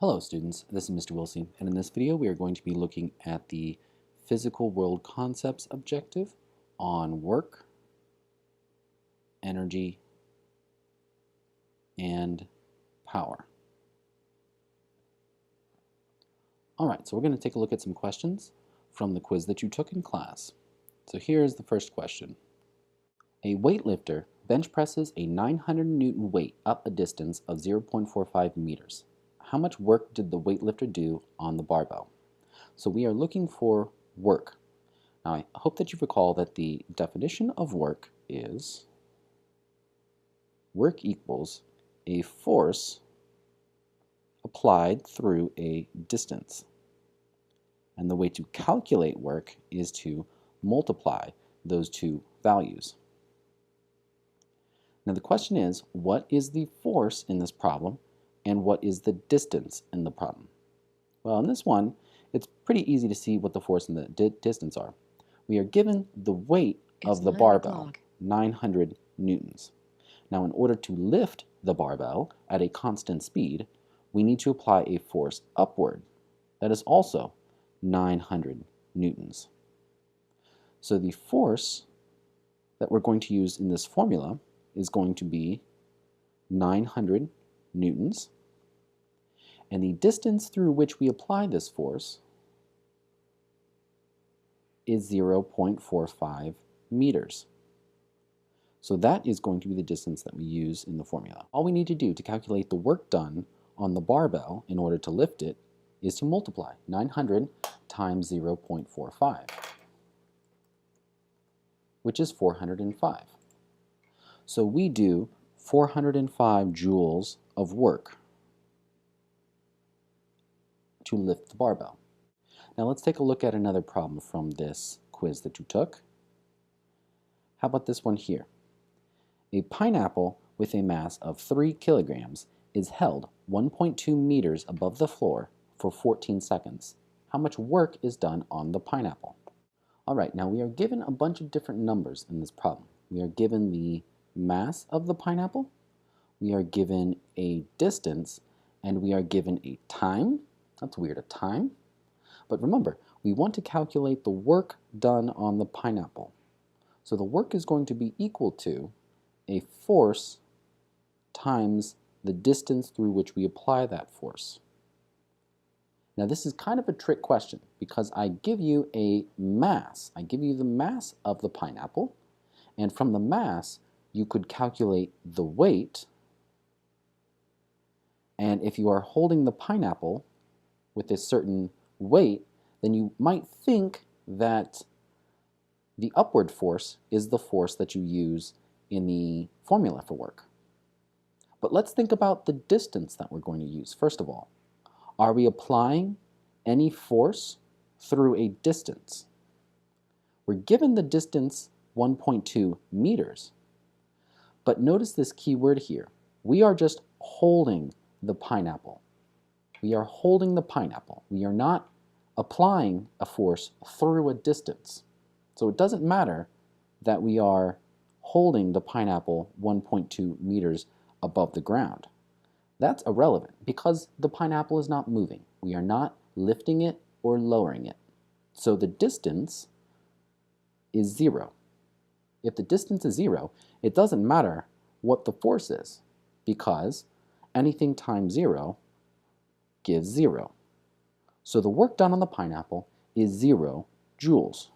Hello students, this is Mr. Wilson, and in this video we are going to be looking at the Physical World Concepts objective on work, energy, and power. Alright, so we're going to take a look at some questions from the quiz that you took in class. So here's the first question. A weightlifter bench presses a 900 Newton weight up a distance of 0.45 meters. How much work did the weightlifter do on the barbell? So we are looking for work. Now I hope that you recall that the definition of work is work equals a force applied through a distance. And the way to calculate work is to multiply those two values. Now the question is, what is the force in this problem? And what is the distance in the problem? Well, in this one, it's pretty easy to see what the force and the distance are. We are given the weight of the barbell, 900 newtons. Now, in order to lift the barbell at a constant speed, we need to apply a force upward. That is also 900 newtons. So the force that we're going to use in this formula is going to be 900 newtons, and the distance through which we apply this force is 0.45 meters. So that is going to be the distance that we use in the formula. All we need to do to calculate the work done on the barbell in order to lift it is to multiply 900 times 0.45, which is 405. So we do 405 joules of work to lift the barbell. Now let's take a look at another problem from this quiz that you took. How about this one here? A pineapple with a mass of 3 kilograms is held 1.2 meters above the floor for 14 seconds. How much work is done on the pineapple? Alright, now we are given a bunch of different numbers in this problem. We are given the mass of the pineapple, we are given a distance, and we are given a time. That's weird, a time. But remember, we want to calculate the work done on the pineapple. So the work is going to be equal to a force times the distance through which we apply that force. Now this is kind of a trick question because I give you a mass. I give you the mass of the pineapple, and from the mass you could calculate the weight. And if you are holding the pineapple with a certain weight, then you might think that the upward force is the force that you use in the formula for work. But let's think about the distance that we're going to use. First of all, are we applying any force through a distance? We're given the distance 1.2 meters. But notice this key word here. We are just holding the pineapple. We are holding the pineapple. We are not applying a force through a distance. So it doesn't matter that we are holding the pineapple 1.2 meters above the ground. That's irrelevant because the pineapple is not moving. We are not lifting it or lowering it. So the distance is 0. If the distance is 0, it doesn't matter what the force is because anything times 0 gives 0. So the work done on the pineapple is 0 joules.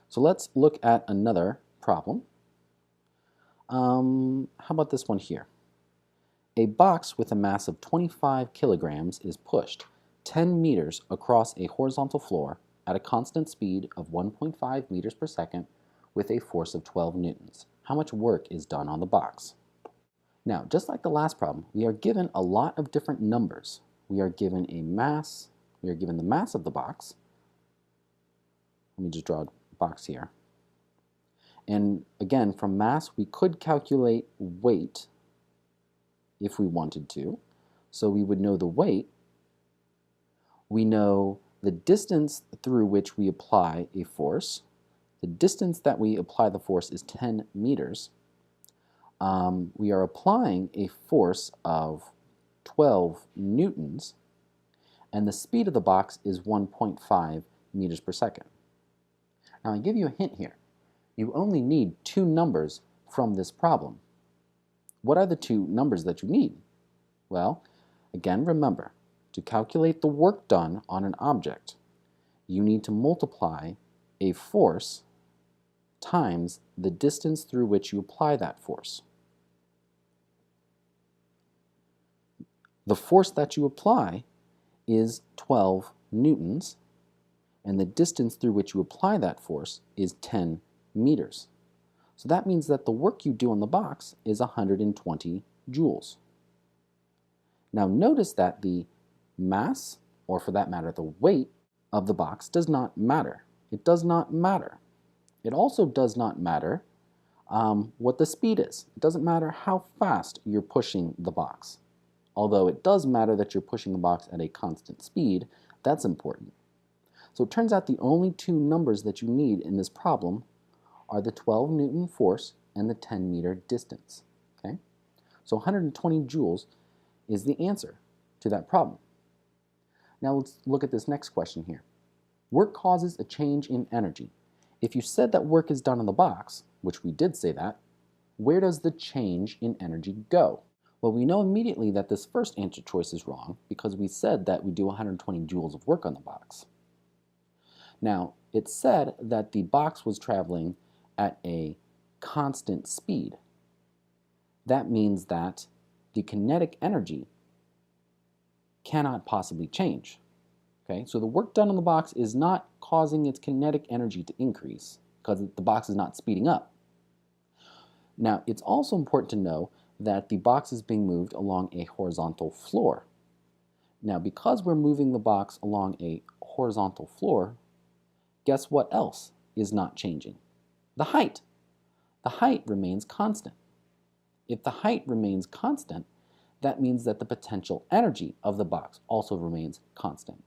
So let's look at another problem. How about this one here? A box with a mass of 25 kilograms is pushed 10 meters across a horizontal floor at a constant speed of 1.5 meters per second with a force of 12 newtons. How much work is done on the box? Now, just like the last problem, we are given a lot of different numbers. We are given a mass, we are given the mass of the box. Let me just draw a box here. And again, from mass, we could calculate weight if we wanted to. So we would know the weight. We know the distance through which we apply a force. The distance that we apply the force is 10 meters. We are applying a force of 12 newtons, and the speed of the box is 1.5 meters per second. Now I give you a hint here. You only need two numbers from this problem. What are the two numbers that you need? Well, again, remember, to calculate the work done on an object, you need to multiply a force times the distance through which you apply that force. The force that you apply is 12 newtons, and the distance through which you apply that force is 10 meters. So that means that the work you do on the box is 120 joules. Now notice that the mass, or for that matter the weight, of the box does not matter. It does not matter. It also does not matter what the speed is. It doesn't matter how fast you're pushing the box. Although it does matter that you're pushing the box at a constant speed. That's important. So it turns out the only two numbers that you need in this problem are the 12 Newton force and the 10 meter distance. Okay? So 120 joules is the answer to that problem. Now let's look at this next question here. Work causes a change in energy. If you said that work is done on the box, which we did say that, where does the change in energy go? Well, we know immediately that this first answer choice is wrong because we said that we do 120 joules of work on the box. Now, it said that the box was traveling at a constant speed. That means that the kinetic energy cannot possibly change. Okay? So the work done on the box is not causing its kinetic energy to increase because the box is not speeding up. Now, it's also important to know that the box is being moved along a horizontal floor. Now, because we're moving the box along a horizontal floor, guess what else is not changing? The height. The height remains constant. If the height remains constant, that means that the potential energy of the box also remains constant.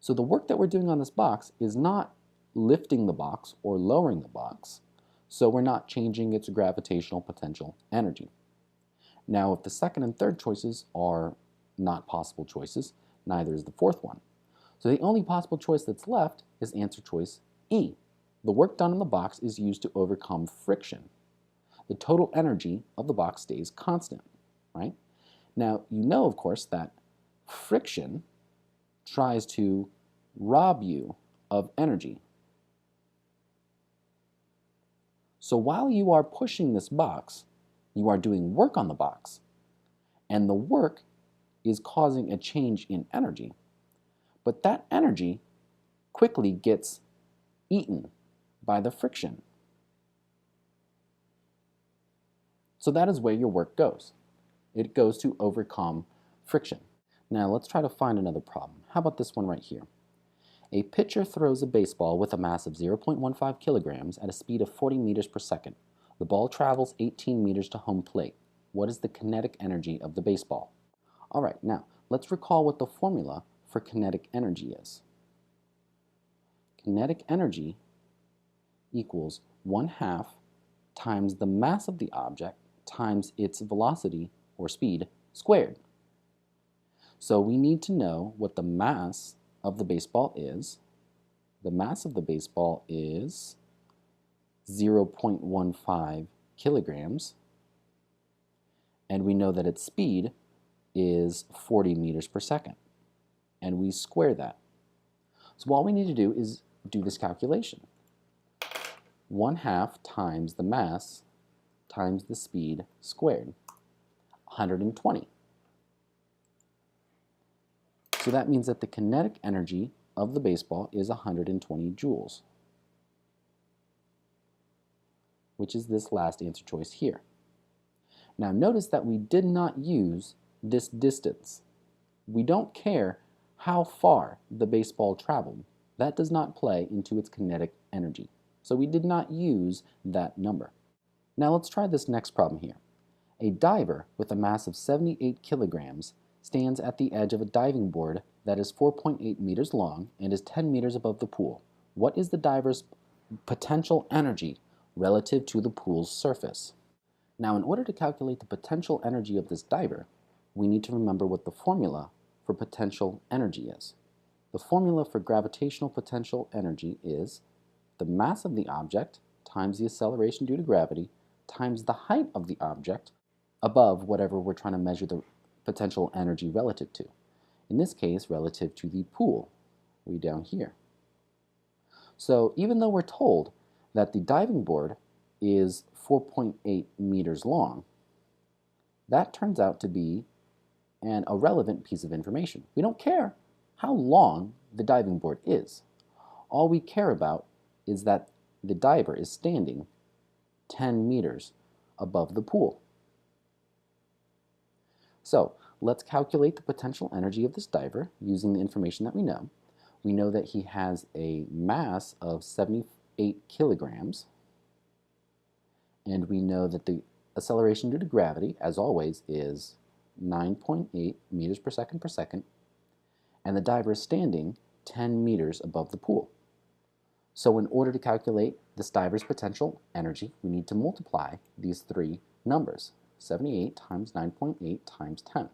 So the work that we're doing on this box is not lifting the box or lowering the box, so we're not changing its gravitational potential energy. Now, if the second and third choices are not possible choices, neither is the fourth one. So the only possible choice that's left is answer choice E. The work done on the box is used to overcome friction. The total energy of the box stays constant, right? Now, you know, of course, that friction tries to rob you of energy. So while you are pushing this box, you are doing work on the box, and the work is causing a change in energy. But that energy quickly gets eaten by the friction. So that is where your work goes. It goes to overcome friction. Now let's try to find another problem. How about this one right here? A pitcher throws a baseball with a mass of 0.15 kilograms at a speed of 40 meters per second. The ball travels 18 meters to home plate. What is the kinetic energy of the baseball? All right, now let's recall what the formula for kinetic energy is. Kinetic energy equals 1/2 times the mass of the object times its velocity or speed squared. So we need to know what the mass of the baseball is. The mass of the baseball is 0.15 kilograms, and we know that its speed is 40 meters per second, and we square that. So all we need to do is do this calculation. 1/2 times the mass times the speed squared, 120. So that means that the kinetic energy of the baseball is 120 joules, which is this last answer choice here. Now notice that we did not use this distance. We don't care how far the baseball traveled. That does not play into its kinetic energy. So we did not use that number. Now let's try this next problem here. A diver with a mass of 78 kilograms stands at the edge of a diving board that is 4.8 meters long and is 10 meters above the pool. What is the diver's potential energy relative to the pool's surface? Now, in order to calculate the potential energy of this diver, we need to remember what the formula for potential energy is. The formula for gravitational potential energy is the mass of the object times the acceleration due to gravity times the height of the object above whatever we're trying to measure the potential energy relative to. In this case, relative to the pool, way down here. So even though we're told that the diving board is 4.8 meters long, that turns out to be an irrelevant piece of information. We don't care how long the diving board is. All we care about is that the diver is standing 10 meters above the pool. So let's calculate the potential energy of this diver using the information that we know. We know that he has a mass of 78 kilograms, and we know that the acceleration due to gravity, as always, is 9.8 meters per second, and the diver is standing 10 meters above the pool. So in order to calculate this diver's potential energy, we need to multiply these three numbers, 78 times 9.8 times 10,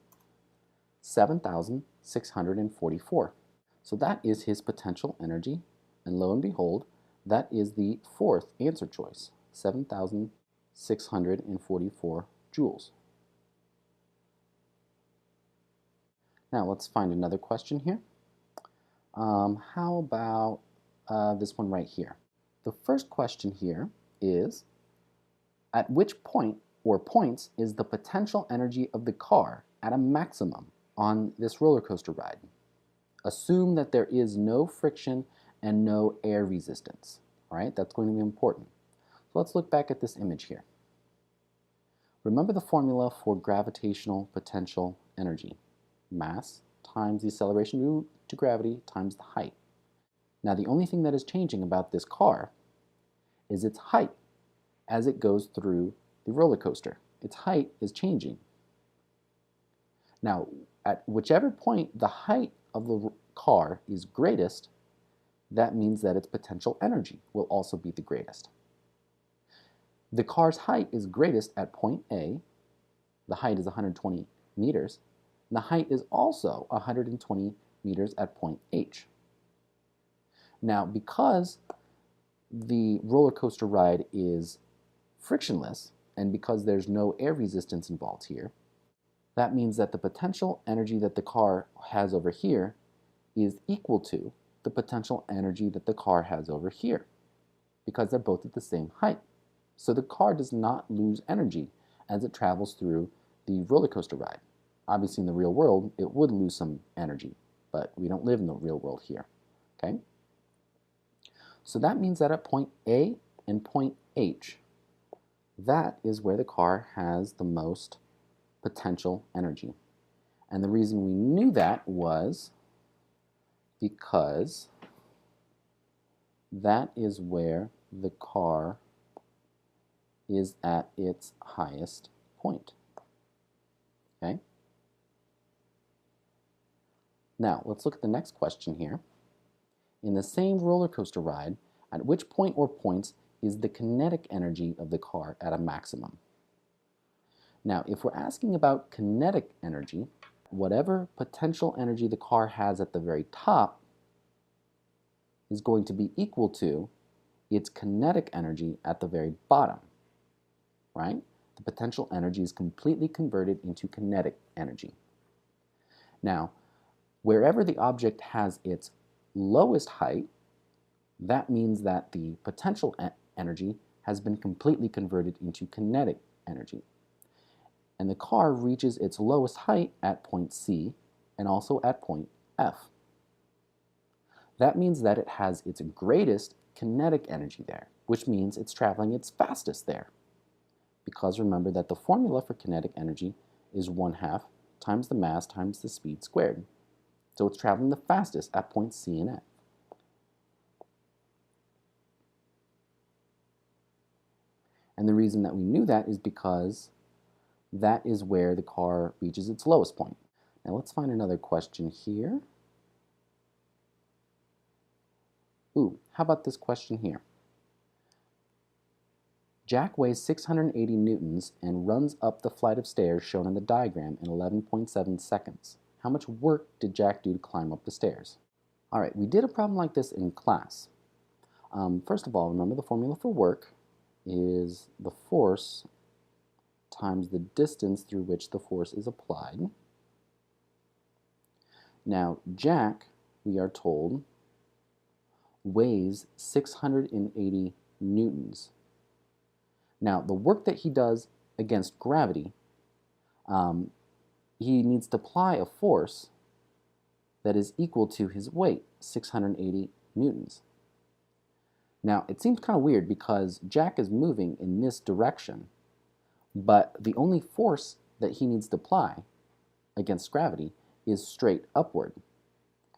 7,644. So that is his potential energy, and lo and behold, that is the fourth answer choice, 7,644 joules. Now let's find another question here. How about this one right here? The first question here is, at which point or points is the potential energy of the car at a maximum on this roller coaster ride? Assume that there is no friction and no air resistance. All right, that's going to be important. So let's look back at this image here. Remember the formula for gravitational potential energy. Mass times the acceleration due to gravity times the height. Now the only thing that is changing about this car is its height as it goes through the roller coaster. Its height is changing. Now at whichever point the height of the car is greatest, that means that its potential energy will also be the greatest. The car's height is greatest at point A. The height is 120 meters. And the height is also 120 meters at point H. Now, because the roller coaster ride is frictionless, and because there's no air resistance involved here, that means that the potential energy that the car has over here is equal to the potential energy that the car has over here, because they're both at the same height. So the car does not lose energy as it travels through the roller coaster ride. Obviously in the real world, it would lose some energy, but we don't live in the real world here, okay? So that means that at point A and point H, that is where the car has the most potential energy. And the reason we knew that was because that is where the car is at its highest point. Okay? Now, let's look at the next question here. In the same roller coaster ride, at which point or points is the kinetic energy of the car at a maximum? Now, if we're asking about kinetic energy, whatever potential energy the car has at the very top is going to be equal to its kinetic energy at the very bottom, right? The potential energy is completely converted into kinetic energy. Now, wherever the object has its lowest height, that means that the potential energy has been completely converted into kinetic energy. And the car reaches its lowest height at point C and also at point F. That means that it has its greatest kinetic energy there, which means it's traveling its fastest there. Because remember that the formula for kinetic energy is 1/2 times the mass times the speed squared. So it's traveling the fastest at points C and F. And the reason that we knew that is because that is where the car reaches its lowest point. Now let's find another question here. Ooh, how about this question here? Jack weighs 680 newtons and runs up the flight of stairs shown in the diagram in 11.7 seconds. How much work did Jack do to climb up the stairs? All right, we did a problem like this in class. First of all, remember the formula for work is the force times the distance through which the force is applied. Now, Jack, we are told, weighs 680 newtons. Now, the work that he does against gravity, he needs to apply a force that is equal to his weight, 680 newtons. Now, it seems kind of weird because Jack is moving in this direction, but the only force that he needs to apply against gravity is straight upward,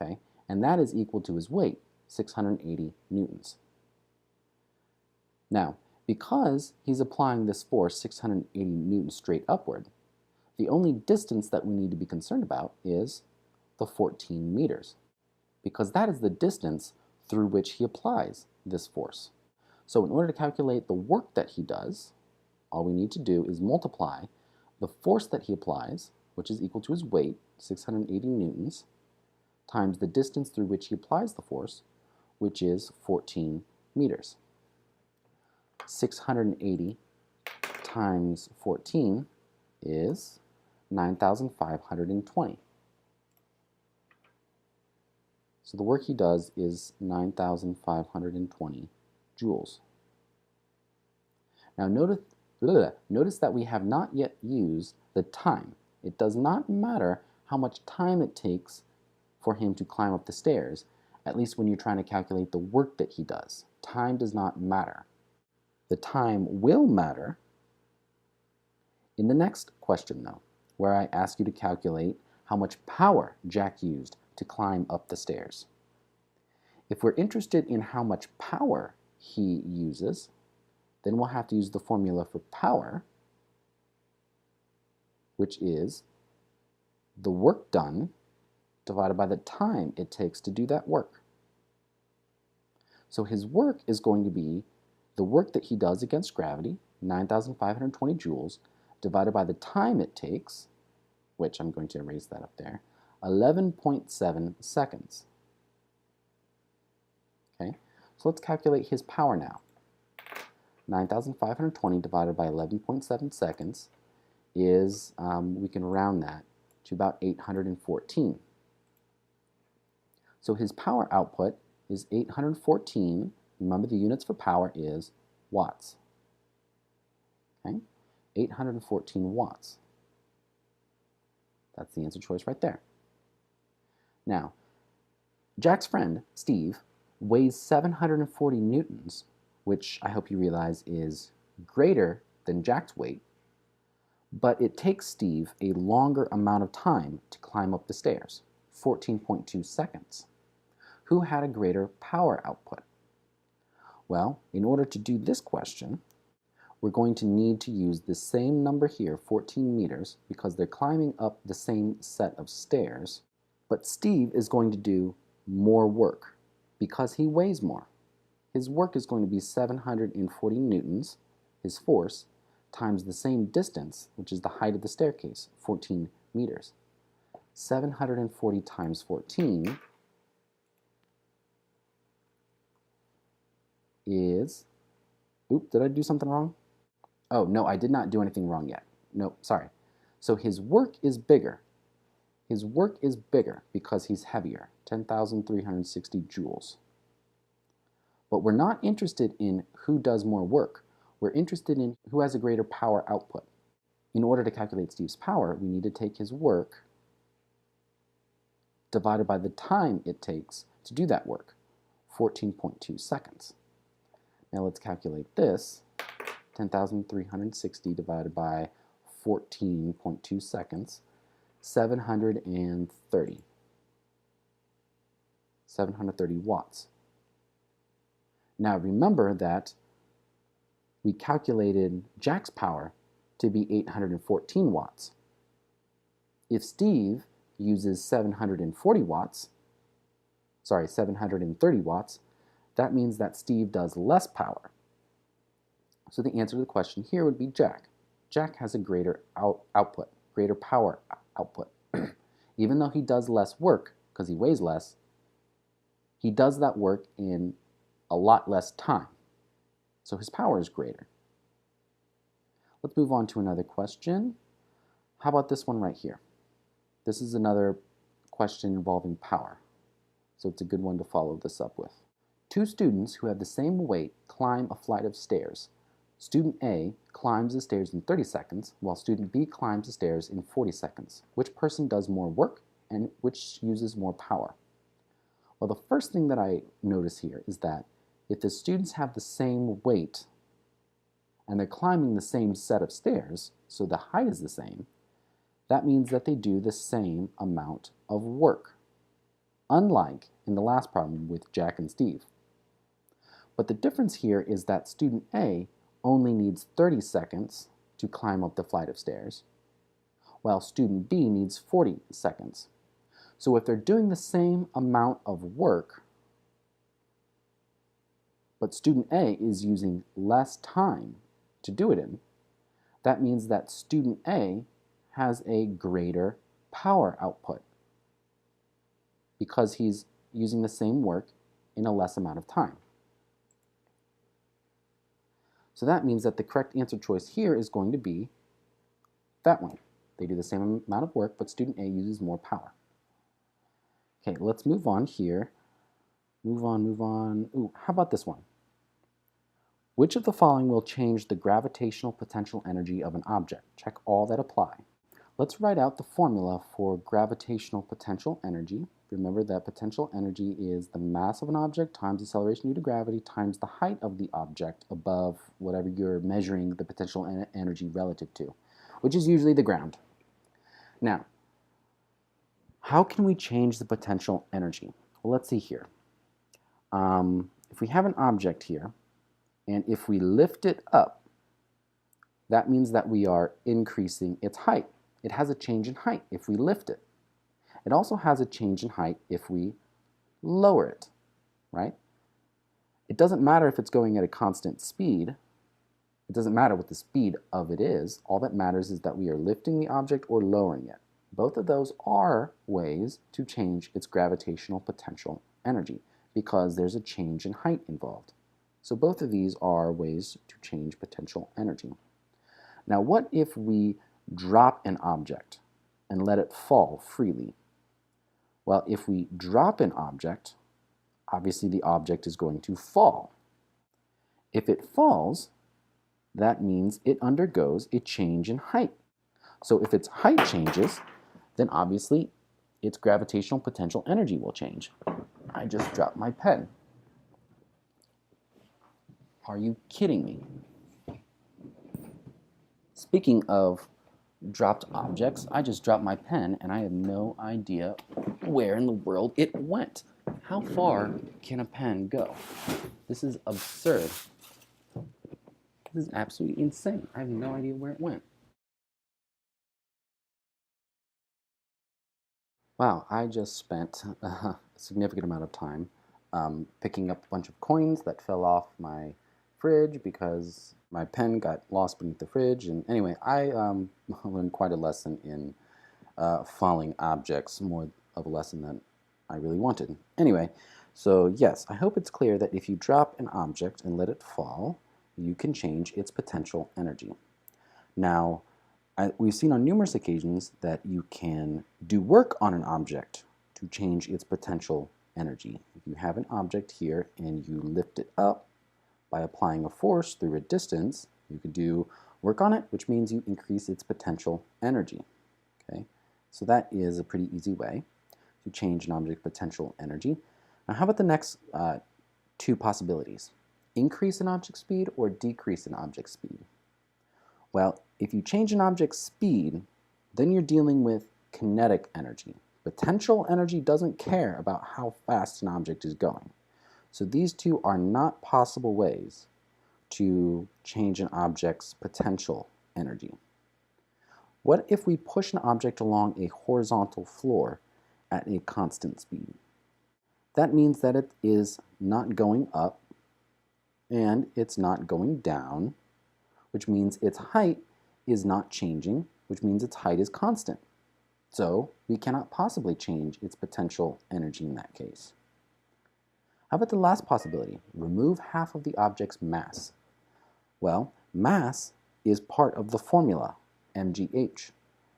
okay? And that is equal to his weight, 680 newtons. Now, because he's applying this force, 680 newtons straight upward, the only distance that we need to be concerned about is the 14 meters, because that is the distance through which he applies this force. So in order to calculate the work that he does, all we need to do is multiply the force that he applies, which is equal to his weight, 680 newtons, times the distance through which he applies the force, which is 14 meters. 680 times 14 is 9,520. So the work he does is 9,520 joules. Now notice that we have not yet used the time. It does not matter how much time it takes for him to climb up the stairs, at least when you're trying to calculate the work that he does. Time does not matter. The time will matter in the next question, though, where I ask you to calculate how much power Jack used to climb up the stairs. If we're interested in how much power he uses, then we'll have to use the formula for power, which is the work done divided by the time it takes to do that work. So his work is going to be the work that he does against gravity, 9,520 joules, divided by the time it takes, which I'm going to erase that up there, 11.7 seconds. Okay, so let's calculate his power now. 9,520 divided by 11.7 seconds is, we can round that to about 814. So his power output is 814. Remember, the units for power is watts. Okay, 814 watts. That's the answer choice right there. Now, Jack's friend, Steve, weighs 740 newtons, which I hope you realize is greater than Jack's weight, but it takes Steve a longer amount of time to climb up the stairs, 14.2 seconds. Who had a greater power output? Well, in order to do this question, we're going to need to use the same number here, 14 meters, because they're climbing up the same set of stairs, but Steve is going to do more work because he weighs more. His work is going to be 740 newtons, his force, times the same distance, which is the height of the staircase, 14 meters. 740 times 14 is, oop, did I do something wrong? Oh, no, I did not do anything wrong yet. No, sorry. So his work is bigger. His work is bigger because he's heavier, 10,360 joules. But we're not interested in who does more work. We're interested in who has a greater power output. In order to calculate Steve's power, we need to take his work divided by the time it takes to do that work, 14.2 seconds. Now let's calculate this. 10,360 divided by 14.2 seconds, 730. 730 watts. Now remember that we calculated Jack's power to be 814 watts. If Steve uses 730 watts, that means that Steve does less power. So the answer to the question here would be Jack. Jack has a greater output, greater power output. Even though he does less work, because he weighs less, he does that work in a lot less time. So his power is greater. Let's move on to another question. How about this one right here? This is another question involving power. So it's a good one to follow this up with. Two students who have the same weight climb a flight of stairs. Student A climbs the stairs in 30 seconds, while student B climbs the stairs in 40 seconds. Which person does more work and which uses more power? Well, the first thing that I notice here is that if the students have the same weight and they're climbing the same set of stairs, so the height is the same, that means that they do the same amount of work, unlike in the last problem with Jack and Steve. But the difference here is that student A only needs 30 seconds to climb up the flight of stairs, while student B needs 40 seconds. So if they're doing the same amount of work, but student A is using less time to do it in, that means that student A has a greater power output because he's using the same work in a less amount of time. So that means that the correct answer choice here is going to be that one. They do the same amount of work, but student A uses more power. Okay, let's move on here. Move on. Ooh, how about this one? Which of the following will change the gravitational potential energy of an object? Check all that apply. Let's write out the formula for gravitational potential energy. Remember that potential energy is the mass of an object times the acceleration due to gravity times the height of the object above whatever you're measuring the potential energy relative to, which is usually the ground. Now, how can we change the potential energy? Well, let's see here. If we have an object here, and if we lift it up, that means that we are increasing its height. It has a change in height if we lift it. It also has a change in height if we lower it, right? It doesn't matter if it's going at a constant speed. It doesn't matter what the speed of it is. All that matters is that we are lifting the object or lowering it. Both of those are ways to change its gravitational potential energy because there's a change in height involved. So both of these are ways to change potential energy. Now, what if we drop an object and let it fall freely? Well, if we drop an object, obviously the object is going to fall. If it falls, that means it undergoes a change in height. So if its height changes, then obviously its gravitational potential energy will change. I just dropped my pen. Are you kidding me? Speaking of dropped objects, I just dropped my pen and I have no idea where in the world it went. How far can a pen go? This is absurd. This is absolutely insane. I have no idea where it went. Wow, I just spent a significant amount of time picking up a bunch of coins that fell off my fridge because my pen got lost beneath the fridge. And anyway, I learned quite a lesson in falling objects, more of a lesson than I really wanted. Anyway, so yes, I hope it's clear that if you drop an object and let it fall, you can change its potential energy. Now, we've seen on numerous occasions that you can do work on an object to change its potential energy. If you have an object here and you lift it up by applying a force through a distance, you could do work on it, which means you increase its potential energy. Okay, so that is a pretty easy way to change an object's potential energy. Now, how about the next two possibilities? Increase an object speed or decrease an object speed? Well, if you change an object's speed, then you're dealing with kinetic energy. Potential energy doesn't care about how fast an object is going. So these two are not possible ways to change an object's potential energy. What if we push an object along a horizontal floor at a constant speed? That means that it is not going up and it's not going down. which means its height is not changing, which means its height is constant. So we cannot possibly change its potential energy in that case. How about the last possibility? Remove half of the object's mass. Well, mass is part of the formula, mgh.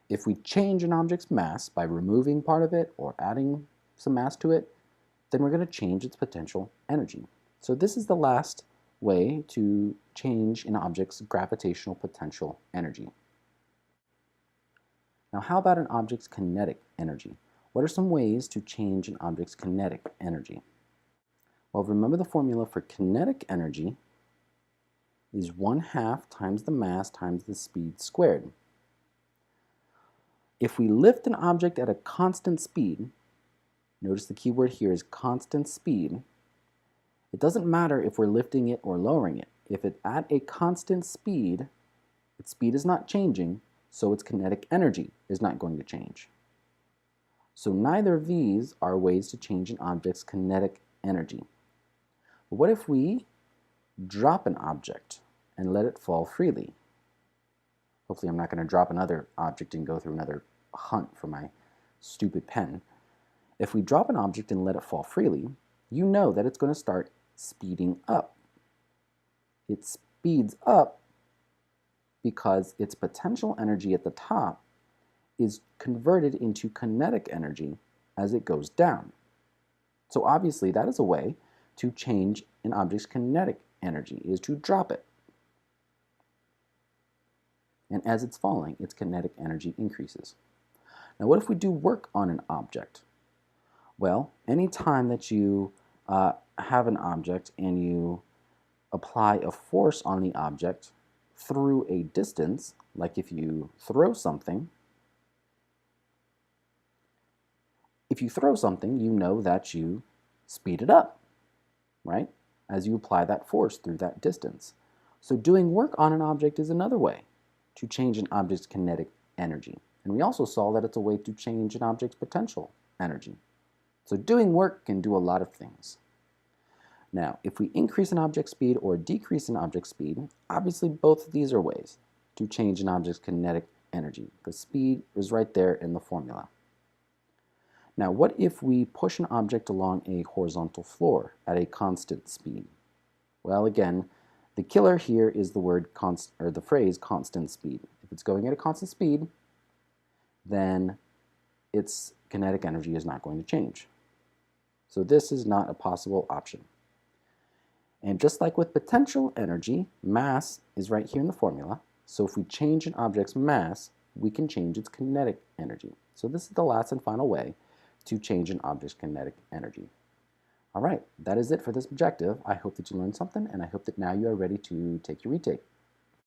If we change an object's mass by removing part of it or adding some mass to it, then we're going to change its potential energy. So this is the last way to change an object's gravitational potential energy. Now, how about an object's kinetic energy? What are some ways to change an object's kinetic energy? Well, remember the formula for kinetic energy is 1/2 times the mass times the speed squared. If we lift an object at a constant speed, notice the key word here is constant speed, it doesn't matter if we're lifting it or lowering it. If it's at a constant speed, its speed is not changing, so its kinetic energy is not going to change. So neither of these are ways to change an object's kinetic energy. But what if we drop an object and let it fall freely? Hopefully I'm not going to drop another object and go through another hunt for my stupid pen. If we drop an object and let it fall freely, you know that it's going to start speeding up. It speeds up because its potential energy at the top is converted into kinetic energy as it goes down. So obviously that is a way to change an object's kinetic energy, is to drop it. And as it's falling, its kinetic energy increases. Now what if we do work on an object? Well, anytime that you have an object and you apply a force on the object through a distance, like if you throw something, you know that you speed it up, right? As you apply that force through that distance. So doing work on an object is another way to change an object's kinetic energy. And we also saw that it's a way to change an object's potential energy. So doing work can do a lot of things. Now, if we increase an object's speed or decrease an object's speed, obviously both of these are ways to change an object's kinetic energy. The speed is right there in the formula. Now, what if we push an object along a horizontal floor at a constant speed? Well, again, the killer here is the phrase constant speed. If it's going at a constant speed, then its kinetic energy is not going to change. So this is not a possible option. And just like with potential energy, mass is right here in the formula. So if we change an object's mass, we can change its kinetic energy. So this is the last and final way to change an object's kinetic energy. All right, that is it for this objective. I hope that you learned something, and I hope that now you are ready to take your retake.